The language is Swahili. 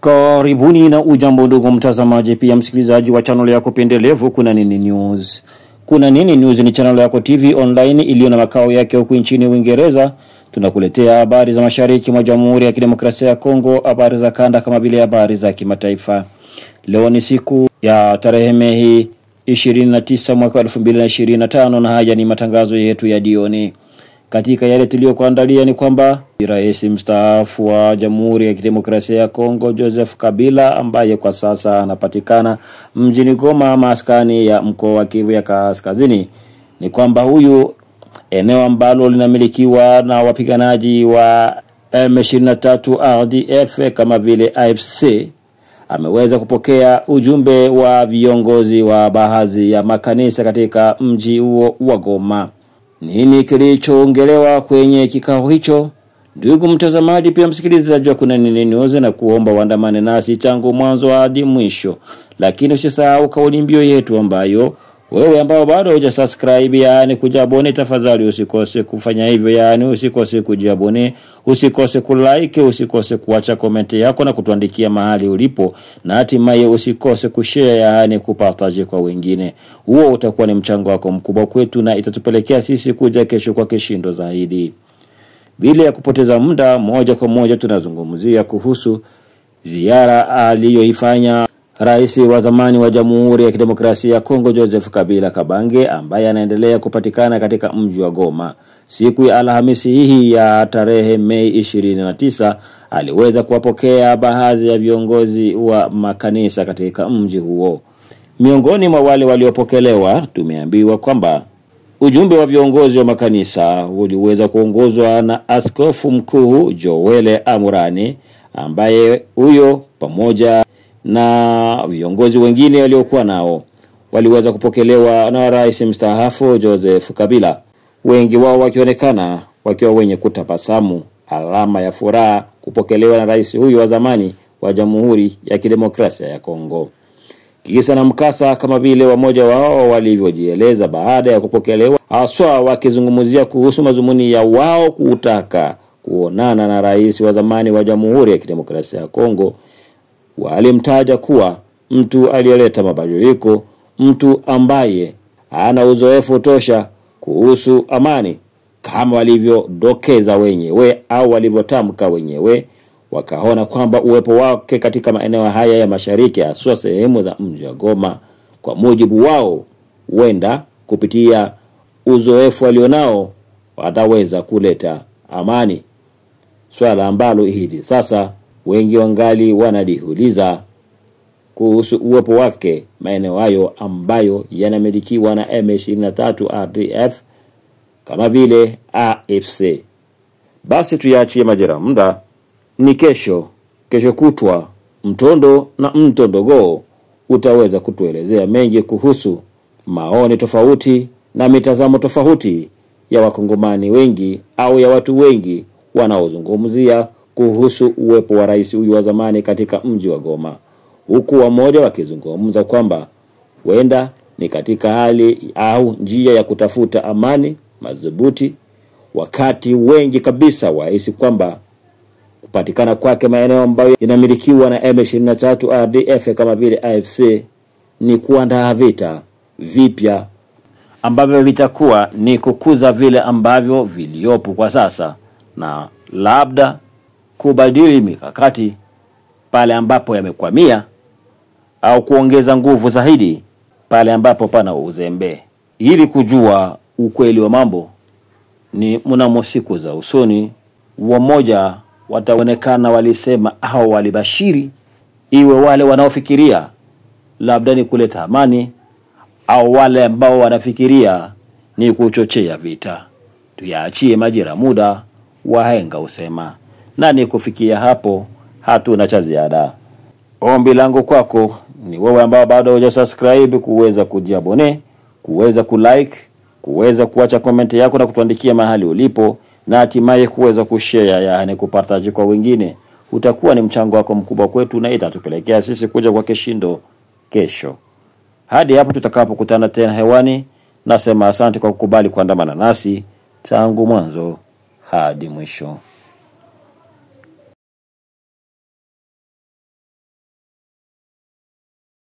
Karibuni na ujambo ndugu mtazamaji pia msikilizaji wa channel yako pendelevu Kuna Nini News. Kuna Nini News ni channel yako TV online iliyo na makao yake huku nchini Uingereza. Tunakuletea habari za mashariki mwa Jamhuri ya Kidemokrasia ya Kongo, habari za kanda kama vile habari za kimataifa. Leo ni siku ya tarehe Mei 29 mwaka 2025 na haya ni matangazo yetu ya jioni. Katika yale tuliyokuandalia ni kwamba Rais mstaafu wa Jamhuri ya Kidemokrasia ya Kongo Joseph Kabila, ambaye kwa sasa anapatikana mjini Goma, maskani ya mkoa wa Kivu ya Kaskazini, ni kwamba huyu eneo ambalo linamilikiwa na wapiganaji wa M23 RDF kama vile AFC, ameweza kupokea ujumbe wa viongozi wa baadhi ya makanisa katika mji huo wa Goma. Nini kilichoongelewa kwenye kikao hicho? Ndugu mtazamaji pia msikilizaji wa Kuna Nini News, na kuomba waandamane nasi tangu mwanzo hadi mwisho. Lakini usisahau kauli mbiu yetu ambayo wewe ambao bado hujasubscribe, yani kujabone, tafadhali usikose kufanya hivyo, yani usikose kujabone, usikose kulike, usikose kuacha comment yako na kutuandikia mahali ulipo, na hatimaye usikose kushare, yani kupartage kwa wengine. Huo utakuwa ni mchango wako mkubwa kwetu na itatupelekea sisi kuja kesho kwa kishindo zaidi. Bila ya kupoteza muda, moja kwa moja tunazungumzia kuhusu ziara aliyoifanya Rais wa zamani wa Jamhuri ya Kidemokrasia ya Kongo Joseph Kabila Kabange, ambaye anaendelea kupatikana katika mji wa Goma. Siku ya Alhamisi hii ya tarehe Mei 29 aliweza kuwapokea baadhi ya viongozi wa makanisa katika mji huo. Miongoni mwa wale waliopokelewa, tumeambiwa kwamba ujumbe wa viongozi wa makanisa uliweza kuongozwa na Askofu Mkuu Joel Amurani, ambaye huyo pamoja na viongozi wengine waliokuwa nao waliweza kupokelewa na Rais mstaafu Joseph Kabila, wengi wao wakionekana wakiwa wenye kutabasamu, alama ya furaha kupokelewa na rais huyu wa zamani wa Jamhuri ya Kidemokrasia ya Kongo. Kisa na mkasa kama vile wamoja wao walivyojieleza baada ya kupokelewa, haswa wakizungumzia kuhusu mazumuni ya wao kutaka kuonana na rais wa zamani wa Jamhuri ya Kidemokrasia ya Kongo. Walimtaja kuwa mtu aliyeleta mabadiliko, mtu ambaye ana uzoefu tosha kuhusu amani, kama walivyodokeza wenyewe au walivyotamka wenyewe. Wakaona kwamba uwepo wake katika maeneo haya ya mashariki, hasa sehemu za mji wa Goma, kwa mujibu wao, huenda kupitia uzoefu alionao wataweza kuleta amani, swala ambalo hili sasa wengi wangali wanadihuliza kuhusu uwepo wake maeneo hayo ambayo yanamilikiwa na M23 RDF kama vile AFC. Basi tuyaachie majira muda, ni kesho kutwa Mtondo na Mtondogo utaweza kutuelezea mengi kuhusu maoni tofauti na mitazamo tofauti ya wakongomani wengi au ya watu wengi wanaozungumzia kuhusu uwepo wa rais huyu wa zamani katika mji wa Goma, huku wamoja wakizungumza kwamba huenda ni katika hali au njia ya kutafuta amani madhubuti, wakati wengi kabisa wahisi kwamba kupatikana kwake maeneo ambayo yanamilikiwa na M23 RDF kama vile AFC ni kuandaa vita vipya ambavyo vitakuwa ni kukuza vile ambavyo viliopo kwa sasa, na labda kubadili mikakati pale ambapo yamekwamia au kuongeza nguvu zaidi pale ambapo pana uzembe. Ili kujua ukweli wa mambo, ni mnamo siku za usoni wamoja wataonekana walisema au walibashiri, iwe wale wanaofikiria labda ni kuleta amani au wale ambao wanafikiria ni kuchochea vita. Tuyaachie majira muda, wahenga usema. Na ni kufikia hapo hatuna cha ziada. Ombi langu kwako ni wewe ambao bado hujasubscribe kuweza kujiabone, kuweza kulike, kuweza kuacha comment yako na kutuandikia mahali ulipo, na hatimaye kuweza kushare, yani kupartage kwa wengine. Utakuwa ni mchango wako mkubwa kwetu na itatupelekea sisi kuja kwa kishindo kesho. Hadi hapo tutakapokutana tena hewani, nasema asante kwa kukubali kuandamana nasi tangu mwanzo hadi mwisho.